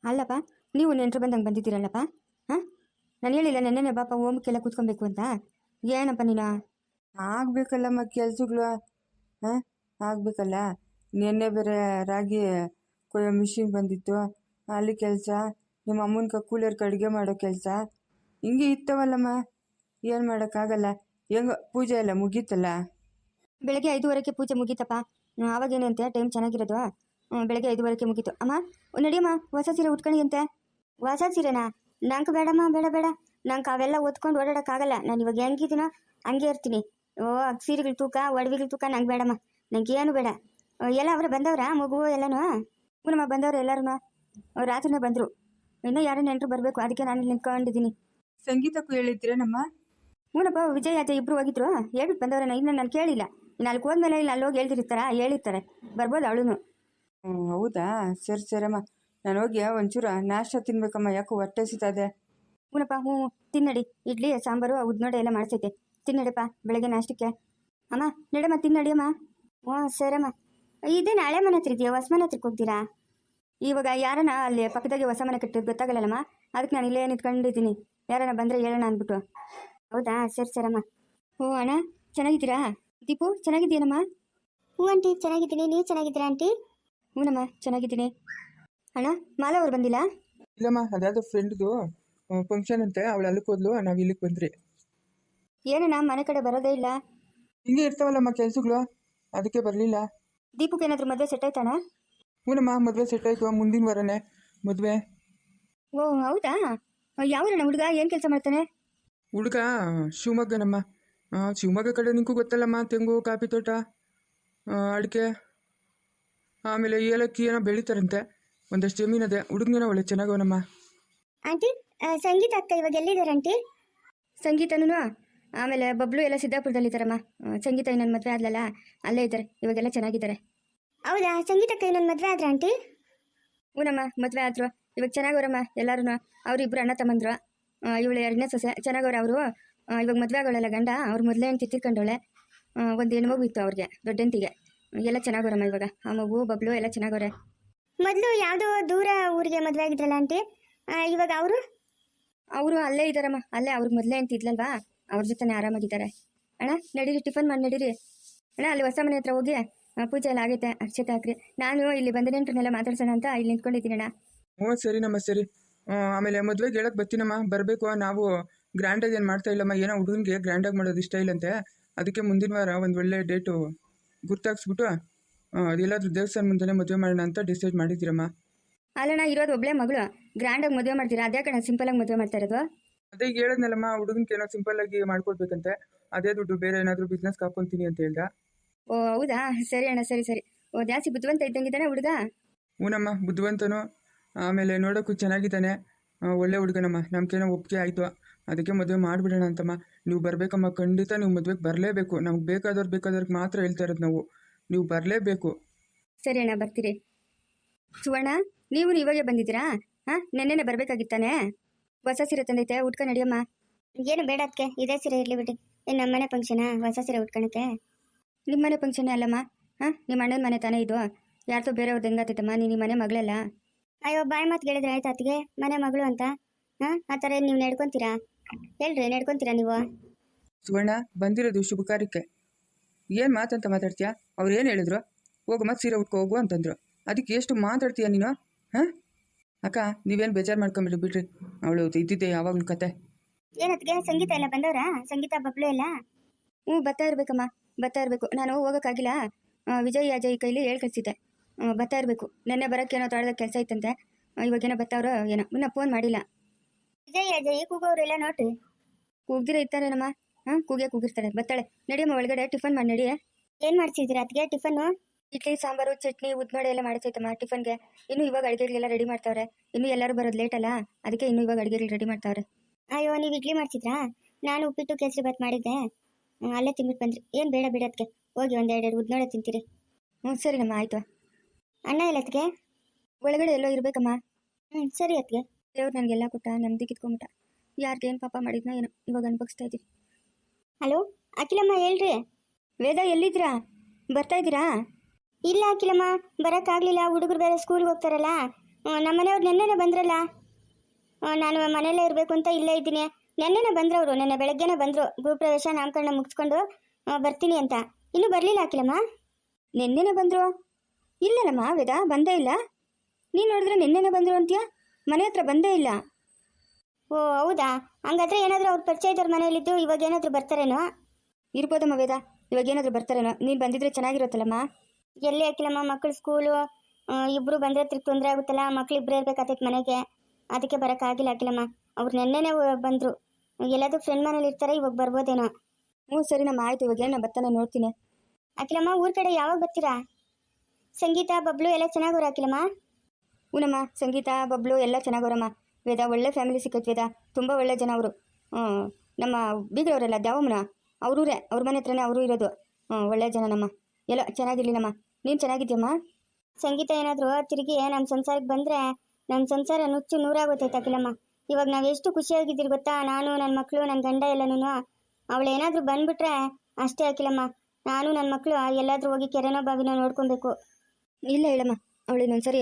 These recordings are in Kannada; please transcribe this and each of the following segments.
ಅಲ್ಲಪ್ಪ, ನೀವು ನೆಂಟರು ಬಂದಂಗೆ ಬಂದಿದ್ದೀರಲ್ಲಪ್ಪ. ಹಾಂ, ನಾನು ಹೇಳಿಲ್ಲ ನೆನ್ನೆ ಬಾಪ ಹೋಮಕ್ಕೆಲ್ಲ ಕೂತ್ಕೊಬೇಕು ಅಂತ. ಏನಪ್ಪ ನೀನು? ಆಗಬೇಕಲ್ಲಮ್ಮ ಕೆಲ್ಸಗಳು. ಹಾಂ, ಆಗಬೇಕಲ್ಲ. ನಿನ್ನೆ ಬೇರೆ ರಾಗಿ ಕೊಯ್ಯೋ ಮಿಷಿನ್ ಬಂದಿತ್ತು, ಅಲ್ಲಿ ಕೆಲಸ. ನಿಮ್ಮ ಅಮ್ಮನ ಕೂಲರ್ಗೆ ಅಡುಗೆ ಮಾಡೋ ಕೆಲಸ ಹಿಂಗೆ ಇತ್ತವಲ್ಲಮ್ಮ. ಏನು ಮಾಡೋಕ್ಕಾಗಲ್ಲ. ಹೆಂಗೋ ಪೂಜೆ ಎಲ್ಲ ಮುಗೀತಲ್ಲ. ಬೆಳಗ್ಗೆ 5:30ಕ್ಕೆ ಪೂಜೆ ಮುಗೀತಪ್ಪ. ಆವಾಗೇನಂತೆ ಟೈಮ್ ಚೆನ್ನಾಗಿರೋದು. ಬೆಳಗ್ಗೆ 5:30ಕ್ಕೆ ಮುಗೀತು. ಅಮ್ಮ ನಡಿಯಮ್ಮ, ಹೊಸ ಸೀರೆ ಉಟ್ಕೊಳ್ಳಿ ಅಂತೆ. ಹೊಸ ಸೀರೆನಾ? ನಂಗೆ ಬೇಡಮ್ಮ, ಬೇಡ ಬೇಡ. ನಂಗೆ ಅವೆಲ್ಲ ಒತ್ಕೊಂಡು ಓಡಾಡೋಕ್ಕಾಗಲ್ಲ. ನಾನು ಇವಾಗ ಹೆಂಗಿದ್ದೀನೋ ಹಂಗೆ ಇರ್ತೀನಿ. ಸೀರೆಗಳ ತೂಕ, ಒಡವೆಗಳ ತೂಕ ನಂಗೆ ಬೇಡಮ್ಮ. ನಂಗೆ ಏನು ಬೇಡ. ಎಲ್ಲ ಅವರೇ ಬಂದವ್ರಾ ಮಗು ಎಲ್ಲನೂ? ಪೂನಮ್ಮ ಬಂದವ್ರು ಎಲ್ಲರೂ. ರಾತ್ರಿನೇ ಬಂದರು. ಇನ್ನೂ ಯಾರೋ ನೆಂಟರು ಬರಬೇಕು, ಅದಕ್ಕೆ ನಾನು ನಿಂತ್ಕೊಂಡಿದ್ದೀನಿ. ಸಂಗೀತಕ್ಕೂ ಹೇಳಿದ್ದೀರೇನಮ್ಮ? ಹೂನಪ್ಪ, ವಿಜಯ್ ಅಜಯ್ ಇಬ್ಬರು ಹೋಗಿದ್ರು. ಹೇಳ್ಬಿಟ್ಟು ಬಂದವ್ರನ್ನ. ಇನ್ನು ನಾನು ಕೇಳಿಲ್ಲ. ಇನ್ನು ಅಲ್ಲಿ ಹೋದ್ಮೇಲೆ ಇಲ್ಲ ಅಲ್ಲಿ ಹೋಗಿ ಹೇಳಿರ್ತಾರೆ. ಬರ್ಬೋದು ಅವಳು. ಹೌದಾ, ಸರಿ ಸರಮ್ಮ. ನಾನು ಹೋಗಿ ಒಂಚೂರು ನಾಷ್ಟ ತಿನ್ಬೇಕಮ್ಮ, ಯಾಕೋ ಹೊಟ್ಟೆ ಸಿಗ್ತದೆ. ಹೂನಪ್ಪ, ಹ್ಞೂ ತಿನ್ನಡಿ. ಇಡ್ಲಿ ಸಾಂಬಾರು ಉದ್ನೋಡೆ ಎಲ್ಲ ಮಾಡ್ಸೈತೆ, ತಿನ್ನಡಿಪ್ಪ ಬೆಳಗ್ಗೆ ನಾಷ್ಟಕ್ಕೆ. ಅಮ್ಮ ನಡಮ್ಮ, ತಿನ್ನಡಿಯಮ್ಮ. ಹ್ಞೂ ಸರಮ್ಮ. ಇದೇ ಹಳೆ ಮನೆ ಹತ್ರ ಇದೆಯಾ, ಹೊಸ ಮನೆ ಹತ್ರಕ್ಕೆ ಹೋಗ್ತೀರಾ? ಇವಾಗ ಯಾರನ ಅಲ್ಲಿ ಪಕ್ಕದಾಗೆ ಹೊಸ ಮನೆ ಕಟ್ಟಿದ್ದು ಗೊತ್ತಾಗಲ್ಲಮ್ಮ, ಅದಕ್ಕೆ ನಾನು ಇಲ್ಲೇ ನಿಂತ್ಕೊಂಡಿದ್ದೀನಿ. ಯಾರನ್ನ ಬಂದರೆ ಹೇಳೋಣ ಅಂದ್ಬಿಟ್ಟು. ಹೌದಾ, ಸರಿ ಸರಮ್ಮ. ಹ್ಞೂ ಅಣ್ಣ, ಚೆನ್ನಾಗಿದ್ದೀರಾ? ದೀಪು ಚೆನ್ನಾಗಿದ್ದೀನಮ್ಮ? ಹ್ಞೂ ಆಂಟಿ, ಚೆನ್ನಾಗಿದ್ದೀನಿ. ನೀವು ಚೆನ್ನಾಗಿದ್ದೀರಾ ಆಂಟಿ? ಹ್ಞೂನಮ್ಮ ಚೆನ್ನಾಗಿದ್ದೀನಿ. ಅಣ್ಣ, ಮಾಲಾ ಅವ್ರು ಬಂದಿಲ್ಲ? ಇಲ್ಲಮ್ಮ, ಅದ್ಯಾವುದೋ ಫ್ರೆಂಡ್ದು ಫಂಕ್ಷನ್ ಅಂತೆ, ಅವಳು ಅಲ್ಲಿಗೆ ಹೋದ್ಲು, ನಾವು ಇಲ್ಲಿಗೆ ಬಂದ್ರಿ. ಏನಣ್ಣ ಮನೆ ಕಡೆ ಬರೋದೇ ಇಲ್ಲ? ಹಿಂಗೆ ಇರ್ತಾವಲ್ಲಮ್ಮ ಕೆಲಸಗಳು, ಅದಕ್ಕೆ ಬರಲಿಲ್ಲ. ದೀಪಕ್ಕೆ ಏನಾದರೂ ಮದುವೆ ಸೆಟ್ ಆಯ್ತಣ್ಣ? ಹ್ಞೂನಮ್ಮ, ಮದುವೆ ಸೆಟ್ ಆಯಿತು. ಮುಂದಿನ ವಾರನೇ ಮದುವೆ. ಓ ಹೌದಾ? ಯಾವಣ್ಣ ಹುಡುಗ? ಏನು ಕೆಲಸ ಮಾಡ್ತಾನೆ? ಹುಡುಗ ಶಿವಮೊಗ್ಗನಮ್ಮ. ಶಿವಮೊಗ್ಗ ಕಡೆ ನಿಂಗೂ ಗೊತ್ತಲ್ಲಮ್ಮ, ತೆಂಗು, ಕಾಫಿ ತೋಟ, ಅಡಿಕೆ, ಆಮೇಲೆ ಏಲಕ್ಕಿ ಏನೋ ಬೆಳೀತಾರಂತೆ. ಒಂದಷ್ಟು ಜಮೀನದೆ. ಹುಡುಗನೇನೋ ಒಳ್ಳೆ ಚೆನ್ನಾಗವನಮ್ಮ. ಆಂಟಿ, ಸಂಗೀತ ಅಕ್ಕ ಇವಾಗ ಎಲ್ಲಿದ್ದಾರೆ ಆಂಟಿ? ಸಂಗೀತನೂ ಆಮೇಲೆ ಬಬ್ಲು ಎಲ್ಲ ಸಿದ್ದಾಪುರದಲ್ಲಿದ್ದಾರಮ್ಮ. ಸಂಗೀತ ಇನ್ನೊಂದು ಮದುವೆ ಆದ್ಲಲ್ಲ, ಅಲ್ಲೇ ಇದ್ದಾರೆ. ಇವಾಗೆಲ್ಲ ಚೆನ್ನಾಗಿದ್ದಾರೆ. ಹೌದಾ, ಸಂಗೀತಕ್ಕ ಇನ್ನೊಂದು ಮದುವೆ ಆದ್ರ ಆಂಟಿ? ಹೂನಮ್ಮ, ಮದುವೆ ಆದ್ರು. ಇವಾಗ ಚೆನ್ನಾಗವ್ರಮ್ಮ ಎಲ್ಲರೂ. ಅವರಿಬ್ಬರು ಅಣ್ಣ ತಮ್ಮಂದ್ರು. ಇವಳು ಎರಡನೇ ಸೊಸೆ. ಚೆನ್ನಾಗವ್ರೆ ಅವರು. ಇವಾಗ ಮದುವೆ ಆಗೋಳಲ್ಲ ಗಂಡ, ಅವ್ರು ಮೊದಲೇ ಹೆಂಡ್ತಿ ತಿರ್ಕೊಂಡವಳೆ. ಒಂದು ಹೆಣ್ಮಗು ಇತ್ತು ಅವ್ರಿಗೆ, ದೊಡ್ಡ ಹೆಂಡ್ತಿಗೆ. ಎಲ್ಲ ಚೆನ್ನಾಗವ್ರಮ್ಮ ಇವಾಗ. ಆ ಮಗು ಬಬ್ಲು ಎಲ್ಲ ಚೆನ್ನಾಗವ್ರೆ. ಮೊದಲು ಯಾವುದೋ ದೂರ ಊರಿಗೆ ಮದುವೆ ಆಗಿದ್ರಲ್ಲ ಆಂಟಿ, ಇವಾಗ ಅವರು ಅಲ್ಲೇ ಇದ್ದಾರಮ್ಮ. ಅಲ್ಲೇ ಅವ್ರಿಗೆ ಮೊದಲೇ ಹೆಂಡ್ತಿ ಇದ್ಲಲ್ವಾ, ಅವ್ರ ಜೊತೆನೇ ಆರಾಮಾಗಿದ್ದಾರೆ. ಅಣ್ಣ ನಡೀರಿ, ಟಿಫನ್ ಮಾಡಿ ನಡೀರಿ. ಅಣ್ಣ ಅಲ್ಲಿ ಹೊಸ ಮನೆ ಹತ್ರ ಹೋಗಿ ಪೂಜೆ ಎಲ್ಲ ಆಗೈತೆ, ಅಕ್ಷತೆ ಹಾಕ್ರಿ. ನಾನು ಇಲ್ಲಿ ಬಂದ ನೆಂಟ್ರನ್ನೆಲ್ಲ ಮಾತಾಡ್ಸೋಣ ಅಂತ ಇಲ್ಲಿ ನಿಂತ್ಕೊಂಡಿದ್ದೀನಿ ಅಣ್ಣ. ಹ್ಞೂ ಸರಿನಮ್ಮ, ಸರಿ. ಆಮೇಲೆ ಮದುವೆಗೆ ಹೇಳಕ್ಕೆ ಬರ್ತೀನಮ್ಮ, ಬರಬೇಕು. ನಾವು ಗ್ರ್ಯಾಂಡಾಗಿ ಏನು ಮಾಡ್ತಾ ಇಲ್ಲಮ್ಮ, ಏನೋ ಹುಡುಗನಿಗೆ ಗ್ರ್ಯಾಂಡಾಗಿ ಮಾಡೋದು ಇಷ್ಟ ಇಲ್ಲಂತೆ. ಅದಕ್ಕೆ ಮುಂದಿನ ವಾರ ಒಂದು ಒಳ್ಳೆ ಡೇಟು ಗುರ್ತಾಕ್ಸ್ಬಿಟ್ಟು ಅದೆಲ್ಲಾದ್ರೂ ದೇವಸ್ಥಾನ ಮುಂದೆನೇ ಮದುವೆ ಮಾಡೋಣ ಅಂತ ಡಿಸೈಡ್ ಮಾಡಿದ್ದೀರಮ್ಮ. ಅಲ್ಲಣ್ಣ, ಇರೋದು ಒಬ್ಬಳೇ ಮಗಳು, ಗ್ರ್ಯಾಂಡಾಗಿ ಮದುವೆ ಮಾಡ್ತೀರಾ? ಅದೇ ಕಣ ಸಿಂಪಲಾಗಿ ಮದುವೆ ಮಾಡ್ತಾ ಇರೋದು. ಅದೇ ಹೇಳಿದ್ನಲ್ಲಮ್ಮ, ಹುಡುಗನಿಗೆ ಏನೋ ಸಿಂಪಲ್ಲಾಗಿ ಮಾಡ್ಕೊಡ್ಬೇಕಂತೆ. ಅದೇ ದುಡ್ಡು ಬೇರೆ ಏನಾದರೂ ಬಿಸ್ನೆಸ್ಗೆ ಹಾಕ್ಕೊಂತೀನಿ ಅಂತ ಹೇಳ್ದ. ಓ ಹೌದಾ, ಸರಿ ಅಣ್ಣ, ಸರಿ ಸರಿ. ಓ ಜಾಸ್ತಿ ಬುದ್ಧಿವಂತ ಇದ್ದಂಗಿದ್ದಾನೆ ಹುಡುಗ. ಹೂನಮ್ಮ, ಬುದ್ಧಿವಂತನು. ಆಮೇಲೆ ನೋಡೋಕ್ಕೂ ಚೆನ್ನಾಗಿದ್ದಾನೆ. ಒಳ್ಳೆ ಹುಡುಗನಮ್ಮ. ನಮ್ಗೇನೋ ಒಪ್ಪಿಗೆ ಆಯಿತು, ಅದಕ್ಕೆ ಮದುವೆ ಮಾಡಿಬಿಡೋಣ ಅಂತಮ್ಮ. ನೀವು ಬರಬೇಕಮ್ಮ, ಖಂಡಿತ ನೀವು ಮದುವೆಗೆ ಬರಲೇಬೇಕು. ನಮ್ಗೆ ಬೇಕಾದವ್ರಿಗೆ ಮಾತ್ರ ಹೇಳ್ತಾ ಇರೋದು ನಾವು. ನೀವು ಬರಲೇಬೇಕು. ಸರಿ ಅಣ್ಣ, ಬರ್ತೀರಿ. ಸುವರ್ಣ, ನೀವು ಇವಾಗೆ ಬಂದಿದ್ದೀರಾ? ಹಾಂ, ನೆನ್ನೆನೆ ಬರಬೇಕಾಗಿತ್ತಾನೆ. ಹೊಸ ಸೀರೆ ತಂದೈತೆ, ಉಟ್ಕೊಂಡು ನಡಿಯಮ್ಮ. ಏನು ಬೇಡ ಅದಕ್ಕೆ, ಇದೇ ಸೀರೆ ಇರಲಿ ಬಿಡಿ. ಇನ್ನು ನಮ್ಮ ಮನೆ ಫಂಕ್ಷನಾ ಹೊಸ ಸೀರೆ ಉಟ್ಕೊಳಕ್ಕೆ? ನಿಮ್ಮ ಮನೆ ಫಂಕ್ಷನ್ನೇ ಅಲ್ಲಮ್ಮ. ಹಾಂ, ನಿಮ್ಮ ಅಣ್ಣನ ಮನೆ ತಾನೇ ಇದು. ಯಾರ್ದೋ ಬೇರೆಯವ್ರದ್ದು ಹೆಂಗಾತೈತಮ್ಮ? ನೀನು ನಿಮ್ಮ ಮನೆ ಮಗಳಲ್ಲ. ಅಯ್ಯೋ, ಬಾಯಿ ಮಾತು ಕೇಳಿದ್ರೆ ಆಯ್ತು ಅತ್ತಿಗೆ, ಮನೆ ಮಗಳು ಅಂತ. ಹಾಂ, ಆ ಥರ ನೀವು ನಡ್ಕೊತೀರಾ? ಹೇಳ್ರಿ, ನಡ್ಕೊತೀರಾ ನೀವು? ಸುವರ್ಣ, ಬಂದಿರೋದು ಶುಭ ಕಾರ್ಯಕ್ಕೆ. ಏನು ಮಾತಂತ ಮಾತಾಡ್ತೀಯಾ? ಅವ್ರು ಏನು ಹೇಳಿದ್ರು? ಹೋಗು ಮತ್ತೆ ಸೀರೆ ಉಟ್ಕೊ ಹೋಗು ಅಂತಂದ್ರು. ಅದಕ್ಕೆ ಎಷ್ಟು ಮಾತಾಡ್ತೀಯ ನೀನು? ಹಾಂ ಅಕ್ಕ, ನೀವೇನು ಬೇಜಾರು ಮಾಡ್ಕೊಂಬಿಡಿ ಬಿಡ್ರಿ. ಅವಳು ಇದ್ದಿದ್ದೆ ಯಾವಾಗಲೂ ಕತೆ. ಏನತ್ತಿಗೆ, ಸಂಗೀತ ಎಲ್ಲ ಬಂದವ್ರಾ? ಸಂಗೀತ ಬಬ್ಲು ಎಲ್ಲ? ಹ್ಞೂ, ಬರ್ತಾ ಇರಬೇಕಮ್ಮ, ಬರ್ತಾ ಇರಬೇಕು. ನಾನು ಹೋಗೋಕ್ಕಾಗಿಲ್ಲ. ವಿಜಯ್ ಅಜಯ್ ಕೈಲಿ ಹೇಳ್ ಕಳಿಸಿದ್ದೆ. ಬರ್ತಾ ಇರಬೇಕು. ನೆನ್ನೆ ಬರೋಕ್ಕೇನೋ ತೊಳೆದ ಕೆಲಸ ಇತ್ತಂತೆ. ಇವಾಗೇನೋ ಬರ್ತಾವ್ರೋ ಏನೋ. ಇನ್ನೂ ಫೋನ್ ಮಾಡಿಲ್ಲ. ವಿಜಯ್ ಅಜಯ್ ಕೂಗೋರೆಲ್ಲ ನೋಡ್ರಿ. ಕೂಗ್ದಿರ ಇರ್ತಾರೇನಮ್ಮ? ಹಾಂ, ಕೂಗಿರ್ತಾಳೆ. ಬರ್ತಾಳೆ. ನಡಿಯಮ್ಮ ಒಳಗಡೆ, ಟಿಫನ್ ಮಾಡಿ ನಡಿಯೇ. ಏನು ಮಾಡ್ಸಿದ್ದೀರಾ ಅತ್ತಿಗೆ ಟಿಫನ್ನು? ಇಡ್ಲಿ ಸಾಂಬಾರು ಚಟ್ನಿ ಉದ್ನೋಡೆ ಎಲ್ಲ ಮಾಡಿಸೈತಮ್ಮ ಟಿಫನ್ಗೆ. ಇನ್ನೂ ಇವಾಗ ಅಡುಗೆಗೆಲ್ಲ ರೆಡಿ ಮಾಡ್ತಾವ್ರೆ. ಇನ್ನೂ ಎಲ್ಲರೂ ಬರೋದು ಲೇಟ್ ಅಲ್ಲ, ಅದಕ್ಕೆ ಇನ್ನೂ ಇವಾಗ ಅಡುಗೆಗಳು ರೆಡಿ ಮಾಡ್ತಾವ್ರೆ. ಅಯ್ಯೋ, ನೀವು ಇಡ್ಲಿ ಮಾಡ್ಸಿದ್ರಾ? ನಾನು ಉಪ್ಪಿಟ್ಟು ಕೇಸರಿ ಬಾತ್ ಮಾಡಿದ್ದೆ, ಅಲ್ಲೇ ತಿನ್ಬಿಟ್ಟು ಬಂದ್ರಿ. ಏನು ಬೇಡ ಬಿಡೋದಕ್ಕೆ, ಹೋಗಿ ಒಂದೆರಡು ಉದ್ನೋಡೆ ತಿಂತೀರಿ. ಹ್ಞೂ ಸರಿನಮ್ಮ, ಆಯಿತು. ಅಣ್ಣ ಎಲ್ಲತ್ತಿಗೆ? ಒಳಗಡೆ ಎಲ್ಲೋ ಇರಬೇಕಮ್ಮ. ಸರಿ ಅತ್ತಿಗೆ. ದೇವ್ರು ನನಗೆಲ್ಲ ಕೊಟ್ಟ, ನೆಮ್ಮದಿ ಕಿತ್ಕೊಂಬಿಟ್ಟ. ಯಾರಿಗೇನು ಪಾಪ ಮಾಡಿದ್ನೋ ಏನೋ, ಇವಾಗ ಅನ್ಭವಿಸ್ತಾ ಇದ್ದೀವಿ. ಹಲೋ ಅಖಿಲಮ್ಮ, ಹೇಳ್ರಿ. ವೇದ ಎಲ್ಲಿದ್ರಾ? ಬರ್ತಾ ಇದ್ದೀರಾ? ಇಲ್ಲ ಅಖಿಲಮ್ಮ, ಬರೋಕ್ಕಾಗಲಿಲ್ಲ. ಹುಡುಗರು ಬೇರೆ ಸ್ಕೂಲ್ಗೆ ಹೋಗ್ತಾರಲ್ಲ, ನಮ್ಮ ಮನೆಯವ್ರು ನೆನ್ನೆನೇ ಬಂದ್ರಲ್ಲ. ನಾನು ಮನೆಯಲ್ಲೇ ಇರಬೇಕು ಅಂತ ಇಲ್ಲೇ ಇದ್ದೀನಿ. ನೆನ್ನೆನೇ ಬಂದ್ರವರು, ನೆನ್ನೆ ಬೆಳಗ್ಗೆನೇ ಬಂದರು. ಗೃಹಪ್ರವೇಶ ನಾಮಕರಣ ಮುಗಿಸ್ಕೊಂಡು ಬರ್ತೀನಿ ಅಂತ. ಇನ್ನೂ ಬರಲಿಲ್ಲ ಅಖಿಲಮ್ಮ. ನಿನ್ನೆನೇ ಬಂದರು? ಇಲ್ಲಲ್ಲಮ್ಮ ವೇದ, ಬಂದೇ ಇಲ್ಲ. ನೀನು ನೋಡಿದ್ರೆ ನಿನ್ನೆನೇ ಬಂದರು ಅಂತೀಯ, ಮನೆ ಹತ್ರ ಬಂದೇ ಇಲ್ಲ. ಓ ಹೌದಾ, ಹಂಗಾದ್ರೆ ಏನಾದರೂ ಅವ್ರ ಪರಿಚಯ ಇದ್ದವ್ರ ಮನೆಯಲ್ಲಿದ್ದು ಇವಾಗ ಏನಾದರೂ ಬರ್ತಾರೇನೋ? ಇರ್ಬೋದಮ್ಮ ವೇದ, ಇವಾಗ ಏನಾದರೂ ಬರ್ತಾರೇನೋ. ನೀನು ಬಂದಿದ್ರೆ ಚೆನ್ನಾಗಿರುತ್ತಲ್ಲಮ್ಮ. ಎಲ್ಲಿ ಅಖಿಲಮ್ಮ, ಮಕ್ಕಳು ಸ್ಕೂಲು, ಇಬ್ಬರು ಬಂದರೆ ತೊಂದರೆ ಆಗುತ್ತಲ್ಲ. ಮಕ್ಳು ಇಬ್ಬರೇ ಇರಬೇಕಾಗ್ತೈತೆ ಮನೆಗೆ, ಅದಕ್ಕೆ ಬರೋಕ್ಕಾಗಿಲ್ಲ ಅಖಿಲಮ್ಮ. ಅವ್ರು ನೆನ್ನೆನೇ ಬಂದರು. ಎಲ್ಲಾದರೂ ಫ್ರೆಂಡ್ ಮನೇಲಿ ಇರ್ತಾರೆ, ಇವಾಗ ಬರ್ಬೋದೇನೋ. ಹ್ಞೂ ಸರಿನಮ್ಮ, ಆಯಿತು. ಇವಾಗ ಏನು ಬರ್ತಾನೆ ನೋಡ್ತೀನಿ. ಅಖಿಲಮ್ಮ, ಊರ ಕಡೆ ಯಾವಾಗ ಬರ್ತೀರಾ? ಸಂಗೀತ, ಬಬ್ಲು ಎಲ್ಲ ಚೆನ್ನಾಗೋರ ಅಖಿಲಮ್ಮ? ಹೂನಮ್ಮ, ಸಂಗೀತ, ಬಬ್ಲು ಎಲ್ಲ ಚೆನ್ನಾಗವ್ರಮ್ಮ. ವೇದ ಒಳ್ಳೆ ಫ್ಯಾಮಿಲಿ ಸಿಕ್ಕೈತೆ ವೇದ, ತುಂಬ ಒಳ್ಳೆ ಜನ ಅವರು. ನಮ್ಮ ಬೀಗ್ರವರೆಲ್ಲ ದ್ಯಾವಮ್ಮನ ಅವರೂರೇ, ಅವ್ರ ಮನೆ ಹತ್ರನೇ ಅವರು ಇರೋದು. ಒಳ್ಳೆ ಜನ ನಮ್ಮ. ಎಲ್ಲ ಚೆನ್ನಾಗಿರ್ಲಿ ನಮ್ಮ. ನೀನು ಚೆನ್ನಾಗಿದ್ಯಮ್ಮ? ಸಂಗೀತ ಏನಾದರೂ ತಿರುಗಿ ನಮ್ಮ ಸಂಸಾರಕ್ಕೆ ಬಂದರೆ ನಮ್ಮ ಸಂಸಾರ ನುಚ್ಚು ನೂರಾಗೋತೈತೆ ಅಖಿಲಮ್ಮ. ಇವಾಗ ನಾವು ಎಷ್ಟು ಖುಷಿಯಾಗಿದ್ದೀರಿ ಗೊತ್ತಾ, ನಾನು, ನನ್ನ ಮಕ್ಕಳು, ನನ್ನ ಗಂಡ ಎಲ್ಲನೂ. ಅವಳೇನಾದರೂ ಬಂದ್ಬಿಟ್ರೆ ಅಷ್ಟೇ ಅಖಿಲಮ್ಮ. ನಾನು ನನ್ನ ಮಕ್ಕಳು ಎಲ್ಲಾದರೂ ಹೋಗಿ ಕೆರೆನೋ ಬಾವಿನೋ ನೋಡ್ಕೊಬೇಕು. ಇಲ್ಲ ಹೇಳಮ್ಮ, ಅವಳು ಇನ್ನೊಂದ್ಸರಿ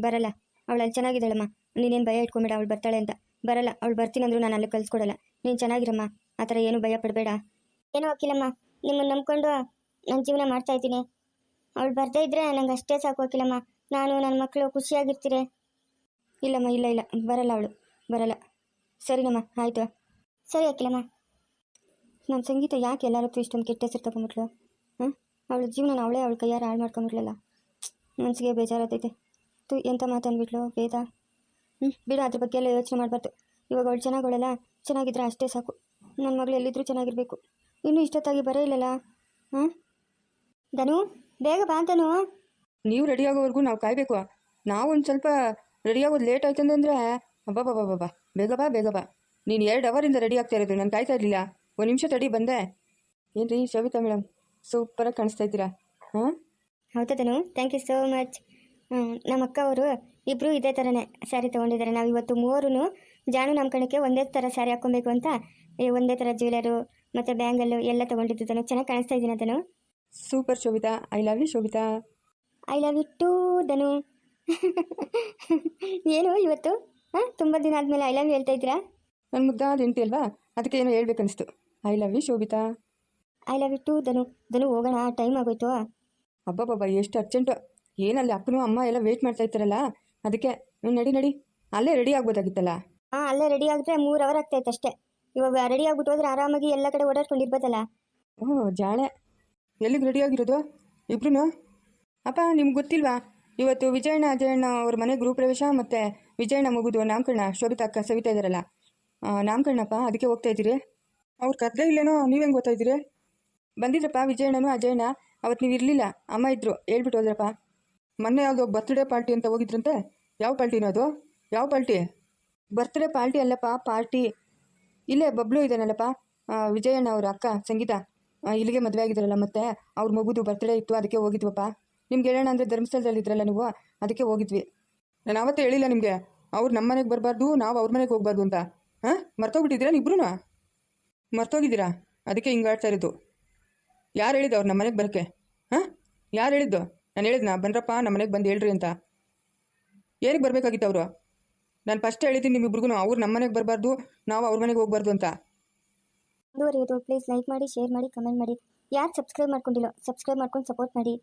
ಬರಲ್ಲ. ಅವಳಲ್ಲಿ ಚೆನ್ನಾಗಿದ್ದಾಳಮ್ಮ. ನೀನೇನು ಭಯ ಇಟ್ಕೊಂಬೇಡ, ಅವಳು ಬರ್ತಾಳೆ ಅಂತ. ಬರಲ್ಲ, ಅವಳು ಬರ್ತೀನಂದ್ರು ನಾನು ಅಲ್ಲಿ ಕಳಿಸ್ಕೊಡಲ್ಲ. ನೀನು ಚೆನ್ನಾಗಿರಮ್ಮ, ಆ ಥರ ಏನು ಭಯ ಪಡಬೇಡ. ಏನೋ ಅಖಿಲಮ್ಮ, ನಿಮ್ಮನ್ನು ನಂಬ್ಕೊಂಡು ನನ್ನ ಜೀವನ ಮಾಡ್ತಾ ಇದ್ದೀನಿ. ಅವಳು ಬರ್ದೇ ಇದ್ರೆ ನಂಗೆ ಅಷ್ಟೇ ಸಾಕು ಅಖಿಲಮ್ಮ. ನಾನು, ನನ್ನ ಮಕ್ಕಳು ಖುಷಿಯಾಗಿರ್ತೀರಿ. ಇಲ್ಲಮ್ಮ, ಇಲ್ಲ ಇಲ್ಲ, ಬರಲ್ಲ, ಅವಳು ಬರಲ್ಲ. ಸರಿನಮ್ಮ, ಆಯಿತು. ಸರಿ ಅಖಿಲಮ್ಮ. ನಮ್ಮ ಸಂಗೀತ ಯಾಕೆ ಎಲ್ಲರೂ ಇಷ್ಟೊಂದು ಕೆಟ್ಟ ಹೆಸರು ತಗೊಂಬಿಟ್ಲು? ಅವಳ ಜೀವನ ಅವಳೇ ಅವಳ ಕೈಯಾರ ಹಾಳು ಮಾಡ್ಕೊಂಬಿಟ್ಲಲ್ಲ. ಮನಸ್ಸಿಗೆ ಬೇಜಾರಾಗ್ತೈತೆ. ಎಂಥ ಮಾತಂದ್ಬಿಟ್ಲು ವೇದ. ಬಿಡು, ಅದ್ರ ಬಗ್ಗೆ ಎಲ್ಲ ಯೋಚನೆ ಮಾಡಬಾರ್ದು. ಇವಾಗ ಅವಳು ಚೆನ್ನಾಗೋಳಲ್ಲ, ಚೆನ್ನಾಗಿದ್ರೆ ಅಷ್ಟೇ ಸಾಕು. ನನ್ನ ಮಗಳು ಎಲ್ಲಿದ್ರೂ ಚೆನ್ನಾಗಿರಬೇಕು. ಇನ್ನೂ ಇಷ್ಟೊತ್ತಾಗಿ ಬರೇ ಇಲ್ಲಲ್ಲ. ಧನು, ಬೇಗ ಬಾ ಧನು. ನೀವು ರೆಡಿ ಆಗೋವರೆಗೂ ನಾವು ಕಾಯಬೇಕು. ನಾವು ಒಂದು ಸ್ವಲ್ಪ ರೆಡಿ ಆಗೋದು ಲೇಟ್ ಆಯ್ತಂದ್ರೆ ಅಬ್ಬಾ, ಬೇಗ ಬಾ ಬೇಗ ಬಾ. ನೀನು 2 ಅವರಿಂದ ರೆಡಿ ಆಗ್ತಾ ಇರೋದು, ನಾನು ಕಾಯ್ತಾ ಇರಲಿಲ್ಲ. 1 ನಿಮಿಷ ತಡಿ, ಬಂದೆ. ಏನು ರೀ ಶೋಭಿತಾ ಮೇಡಮ್, ಸೂಪರಾಗಿ ಕಾಣಿಸ್ತಾ ಇದ್ದೀರಾ. ಹೌದಾ ಧನು, ಥ್ಯಾಂಕ್ ಯು ಸೋ ಮಚ್. ನಮ್ಮ ಅಕ್ಕ ಅವರು ಇಬ್ಬರು ಇದೇ ಥರನೇ ಸ್ಯಾರಿ ತೊಗೊಂಡಿದ್ದಾರೆ. ನಾವು ಇವತ್ತು 3 ಜಾನು ನಾಮಕರಣಕ್ಕೆ ಒಂದೇ ಥರ ಸ್ಯಾರಿ ಹಾಕ್ಕೊಬೇಕು ಅಂತ ಒಂದೇ ಥರ ಜ್ಯುವೆಲರು ಮತ್ತು ಬ್ಯಾಂಗಲ್ಲು ಎಲ್ಲ ತೊಗೊಂಡಿದ್ದು. ಧನು, ಚೆನ್ನಾಗಿ ಕಾಣಿಸ್ತಾ ಇದ್ದೀನಿ Dhanu. Super Shobhita, I love you Shobhita. I love you too Dhanu. ಏನು ಇವತ್ತು ತುಂಬ ದಿನ ಆದಮೇಲೆ ಐ ಲವ್ ಯು ಹೇಳ್ತಾ ಇದ್ದೀರಾ? ನನ್ನ ಮುದ್ದಾದ ಹೆಂಡತಿ ಅಲ್ವಾ, ಅದಕ್ಕೆ ಏನೋ ಹೇಳ್ಬೇಕನ್ನಿಸ್ತು. I love you Shobhita. I love you too Dhanu. Dhanu, ಹೋಗೋಣ, ಟೈಮ್ ಆಗೋಯ್ತು. ಅಬ್ಬಬ್ಬಬ್ಬ, ಎಷ್ಟು ಅರ್ಜೆಂಟು. ಏನಲ್ಲಿ ಅಪ್ಪನೂ ಅಮ್ಮ ಎಲ್ಲ ವೆಯ್ಟ್ ಮಾಡ್ತಾ ಇರ್ತಾರಲ್ಲ, ಅದಕ್ಕೆ ನಡಿ ಅಲ್ಲೇ ರೆಡಿ ಆಗ್ಬೋದಾಗಿತ್ತಲ್ಲ. ಅಲ್ಲೇ ರೆಡಿ ಆಗಿದ್ರೆ 3 ಅವರ್ ಆಗ್ತಾಯಿತ್ತು ಅಷ್ಟೇ. ಇವಾಗ ರೆಡಿ ಆಗ್ಬಿಟ್ಟು ಹೋದ್ರೆ ಆರಾಮಾಗಿ ಎಲ್ಲ ಕಡೆ ಓಡಾಡ್ಕೊಂಡಿರ್ಬೋದಲ್ಲ. ಜಾಣೆ. ಎಲ್ಲಿಗೆ ರೆಡಿ ಆಗಿರೋದು ಇಬ್ರು? ಅಪ್ಪ, ನಿಮ್ಗೆ ಗೊತ್ತಿಲ್ವಾ, ಇವತ್ತು ವಿಜಯಣ್ಣ ಅಜಯಣ್ಣ ಅವ್ರ ಮನೆ ಗೃಹಪ್ರವೇಶ ಮತ್ತು ವಿಜಯಣ್ಣ ಮಗುದು ನಾಮಕರಣ. ಶೋಭಿತಾ ಅಕ್ಕ ಸವಿತಾ ಇದ್ದಾರಲ್ಲ, ನಾಮಕರಣಪ್ಪ, ಅದಕ್ಕೆ ಹೋಗ್ತಾ ಇದ್ದೀರಿ. ಅವ್ರು ಕರ್ದೇ ಇಲ್ಲೇನೋ, ನೀವೇನು ಗೊತ್ತಾ ಇದ್ದೀರಿ? ಬಂದಿದ್ರಪ್ಪ ವಿಜಯಣ್ಣನು ಅಜಯಣ್ಣ. ಅವತ್ತು ನೀವು ಇರಲಿಲ್ಲ, ಅಮ್ಮ ಇದ್ದರು, ಹೇಳ್ಬಿಟ್ಟು ಹೋದ್ರಪ್ಪ. ಮೊನ್ನೆ ಯಾವುದೋ ಬರ್ತ್ಡೇ ಪಾರ್ಟಿ ಅಂತ ಹೋಗಿದ್ರಂತೆ. ಯಾವ ಪಾರ್ಟಿನೋ ಅದು? ಯಾವ ಪಾರ್ಟಿ? ಬರ್ತ್ಡೇ ಪಾರ್ಟಿ ಅಲ್ಲಪ್ಪ, ಪಾರ್ಟಿ. ಇಲ್ಲೇ ಬಬ್ಲು ಇದ್ದಾನಲ್ಲಪ್ಪ, ವಿಜಯಣ್ಣ ಅವ್ರ ಅಕ್ಕ ಸಂಗೀತ, ಇಲ್ಲಿಗೆ ಮದುವೆ ಆಗಿದ್ದಾರಲ್ಲ, ಮತ್ತೆ ಅವ್ರ ಮಗುದು ಬರ್ತ್ಡೇ ಇತ್ತು, ಅದಕ್ಕೆ ಹೋಗಿದ್ವಪ್ಪ. ನಿಮ್ಗೆ ಹೇಳೋಣ ಅಂದರೆ ಧರ್ಮಸ್ಥಳದಲ್ಲಿ ಇದ್ರಲ್ಲ ನೀವು, ಅದಕ್ಕೆ ಹೋಗಿದ್ವಿ. ನಾನು ಅವತ್ತೇ ಹೇಳಿಲ್ಲ ನಿಮಗೆ, ಅವ್ರು ನಮ್ಮ ಮನೆಗೆ ಬರಬಾರ್ದು, ನಾವು ಅವ್ರ ಮನೆಗೆ ಹೋಗ್ಬಾರ್ದು ಅಂತ. ಮರ್ತೋಗ್ಬಿಟ್ಟಿದ್ದೀರಾ ಇಬ್ರು? ಮರ್ತೋಗಿದ್ದೀರಾ? ಅದಕ್ಕೆ ಹಿಂಗಾಡ್ತಾ ಇರೋದು. ಯಾರು ಹೇಳಿದ್ದು ಅವ್ರು ನಮ್ಮ ಮನೆಗೆ ಬರೋಕ್ಕೆ? ಯಾರು ಹೇಳಿದ್ದು? ನಾನು ಹೇಳಿದ್ನಾ ಬನ್ರಪ್ಪ ನಮ್ಮ ಮನೆಗೆ ಬಂದು ಹೇಳ್ರಿ ಅಂತ? ಏನಕ್ಕೆ ಬರಬೇಕಾಗಿತ್ತು ಅವರು? ನಾನು ಫಸ್ಟ್ ಹೇಳಿದ್ದೀನಿ ನಿಮ್ಮಿಬ್ರಿಗೂ, ಅವ್ರು ನಮ್ಮ ಮನೆಗೆ ಬರಬಾರ್ದು, ನಾವು ಅವ್ರ ಮನೆಗೆ ಹೋಗ್ಬಾರ್ದು ಅಂತ. ಮುಂದುವರಿಯೋದು ಪ್ಲೀಸ್ ಲೈಕ್ ಮಾಡಿ, ಶೇರ್ ಮಾಡಿ, ಕಮೆಂಟ್ ಮಾಡಿ. ಯಾರು ಸಬ್ಸ್ಕ್ರೈಬ್ ಮಾಡ್ಕೊಂಡಿಲ್ಲ ಸಬ್ಸ್ಕ್ರೈಬ್ ಮಾಡ್ಕೊಂಡು ಸಪೋರ್ಟ್ ಮಾಡಿ.